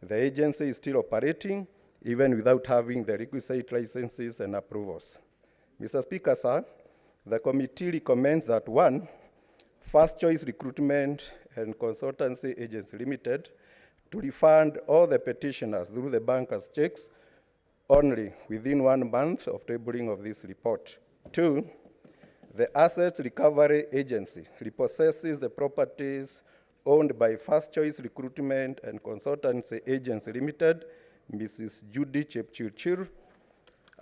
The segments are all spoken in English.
The agency is still operating, even without having the requisite licenses and approvals. Mr. Speaker, sir, the committee recommends that 1, First Choice Recruitment and Consultancy Agency Limited to refund all the petitioners through the banker's checks only within 1 month of tabling of this report. 2, the Assets Recovery Agency repossesses the properties owned by First Choice Recruitment and Consultancy Agency Limited, Mrs. Judy Chepchirchir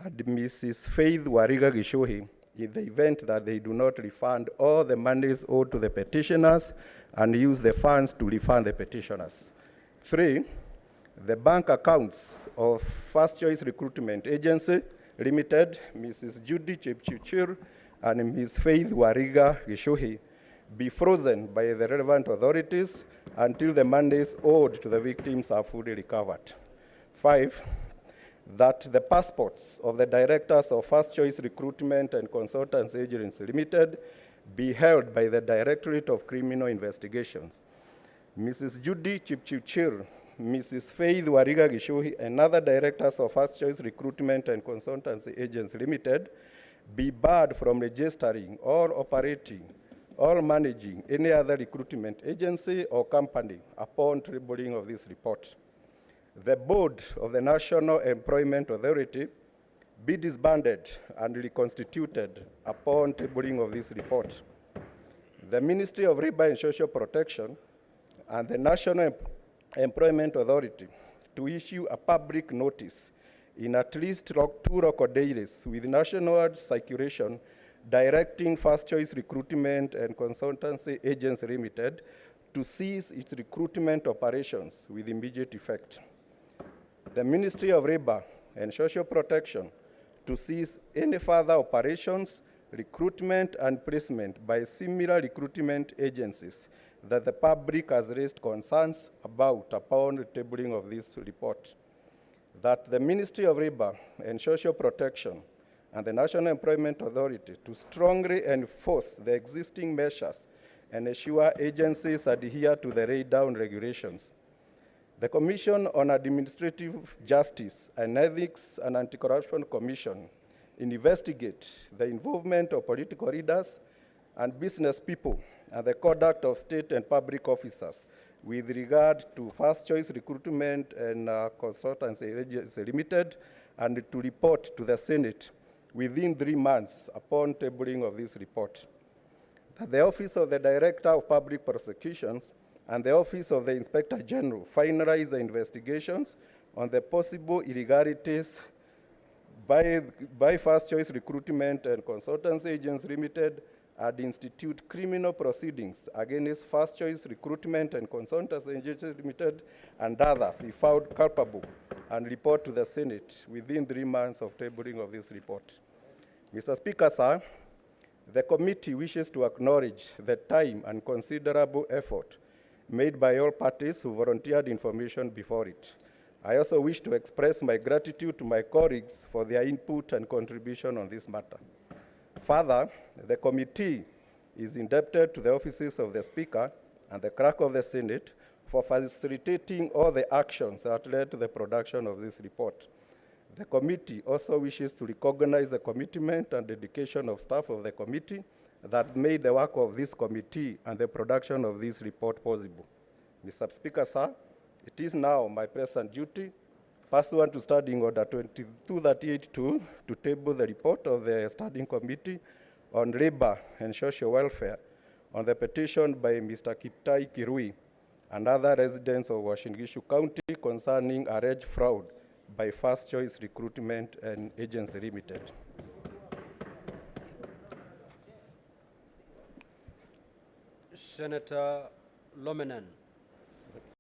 and Mrs. Faith Wariga Gishuhi, in the event that they do not refund all the monies owed to the petitioners and use the funds to refund the petitioners. 3, the bank accounts of First Choice Recruitment Agency Limited, Mrs. Judy Chepchirchir and Ms. Faith Wariga Gishuhi, be frozen by the relevant authorities until the monies owed to the victims are fully recovered. 5, that the passports of the directors of First Choice Recruitment and Consultants Agency Limited be held by the Directorate of Criminal Investigations. Mrs. Judy Chipchirchir, Mrs. Faith Wariga Gishuhi, and other directors of First Choice Recruitment and Consultancy Agency Limited be barred from registering or operating or managing any other recruitment agency or company upon tabling of this report. The board of the National Employment Authority be disbanded and reconstituted upon tabling of this report. The Ministry of Labor and Social Protection and the National Employment Authority to issue a public notice in at least 2 record days with national circulation directing First Choice Recruitment and Consultancy Agency Limited to cease its recruitment operations with immediate effect. The Ministry of Labor and Social Protection to cease any further operations, recruitment, and placement by similar recruitment agencies that the public has raised concerns about upon the tabling of this report. That the Ministry of Labor and Social Protection and the National Employment Authority to strongly enforce the existing measures and ensure agencies adhere to the lay-down regulations. The Commission on Administrative Justice and Ethics and Anti-Corruption Commission investigate the involvement of political leaders and business people and the conduct of state and public officers with regard to First Choice Recruitment and Consultancy Agency Limited, and to report to the Senate within 3 months upon tabling of this report. That the Office of the Director of Public Prosecutions and the Office of the Inspector General finalize the investigations on the possible irregularities by First Choice Recruitment and Consultancy Agency Limited and institute criminal proceedings against First Choice Recruitment and Consultancy Agency Limited and others if found culpable, and report to the Senate within 3 months of tabling of this report. Mr. Speaker, sir, the committee wishes to acknowledge the time and considerable effort made by all parties who volunteered information before it. I also wish to express my gratitude to my colleagues for their input and contribution on this matter. Further, the committee is indebted to the offices of the Speaker and the Clerk of the Senate for facilitating all the actions that led to the production of this report. The committee also wishes to recognize the commitment and dedication of staff of the committee that made the work of this committee and the production of this report possible. Mr. Speaker, sir, it is now my present duty, pursuant to Standing Order 2238-2, to table the report of the Standing Committee on Labor and Social Welfare on the petition by Mr. Kiptai Kirui and other residents of Uasin Gishu County concerning alleged fraud by First Choice Recruitment and Agency Limited. Senator Lomenan.